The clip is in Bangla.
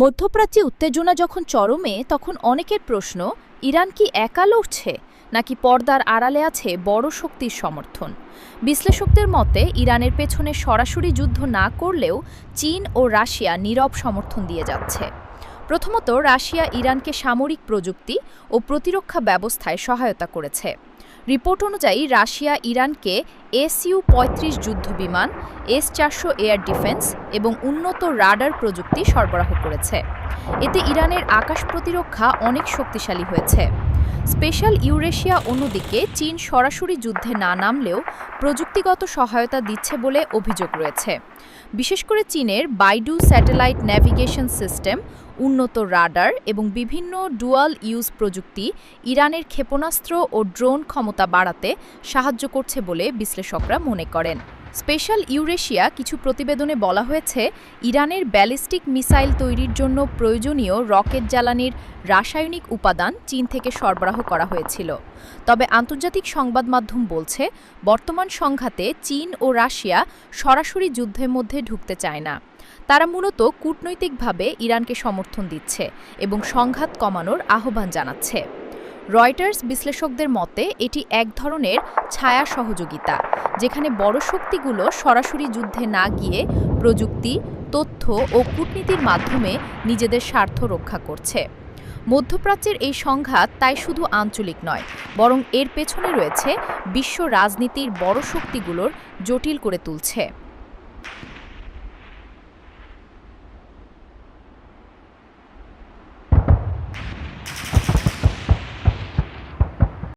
মধ্যপ্রাচ্যে উত্তেজনা যখন চরমে তখন অনেকের প্রশ্ন, ইরান কি একা লড়ছে নাকি পর্দার আড়ালে আছে বড় শক্তির সমর্থন। বিশ্লেষকদের মতে ইরানের পেছনে সরাসরি যুদ্ধ না করলেও চীন ও রাশিয়া নীরব সমর্থন দিয়ে যাচ্ছে। প্রথমত, রাশিয়া ইরানকে সামরিক প্রযুক্তি ও প্রতিরক্ষা ব্যবস্থায় সহায়তা করেছে। রিপোর্ট অনুযায়ী রাশিয়া ইরানকে SU-35 যুদ্ধবিমান, S-400 এয়ার ডিফেন্স এবং উন্নত রাডার প্রযুক্তি সরবরাহ করেছে। এতে ইরানের আকাশ প্রতিরক্ষা অনেক শক্তিশালী হয়েছে। স্পেশাল ইউরেশিয়া অন্যদিকে চীন সরাসরি যুদ্ধে না নামলেও প্রযুক্তিগত সহায়তা দিচ্ছে বলে অভিযোগ রয়েছে। বিশেষ করে চীনের বাইডু স্যাটেলাইট ন্যাভিগেশন সিস্টেম, উন্নত রাডার এবং বিভিন্ন ডুয়াল ইউজ প্রযুক্তি ইরানের ক্ষেপণাস্ত্র ও ড্রোন ক্ষমতা বাড়াতে সাহায্য করছে বলে বিশ্লেষকরা মনে করেন। স্পেশাল ইউরেশিয়া কিছু প্রতিবেদনে বলা হয়েছে, ইরানের ব্যালিস্টিক মিসাইল তৈরির জন্য প্রয়োজনীয় রকেট জ্বালানির রাসায়নিক উপাদান চীন থেকে সরবরাহ করা হয়েছিল। তবে আন্তর্জাতিক সংবাদ মাধ্যম বলছে, বর্তমান সংঘাতে চীন ও রাশিয়া সরাসরি যুদ্ধের মধ্যে ঢুকতে চায় না। তারা মূলত কূটনৈতিকভাবে ইরানকে সমর্থন দিচ্ছে এবং সংঘাত কমানোর আহ্বান জানাচ্ছে। রয়টার্স বিশ্লেষকদের মতে এটি এক ধরনের ছায়া সহযোগিতা, যেখানে বড় শক্তিগুলো সরাসরি যুদ্ধে না গিয়ে প্রযুক্তি, তথ্য ও কূটনীতির মাধ্যমে নিজেদের স্বার্থ রক্ষা করছে। মধ্যপ্রাচ্যের এই সংঘাত তাই শুধু আঞ্চলিক নয়, বরং এর পেছনে রয়েছে বিশ্ব রাজনীতির বড় শক্তিগুলোর জটিল করে তুলছে।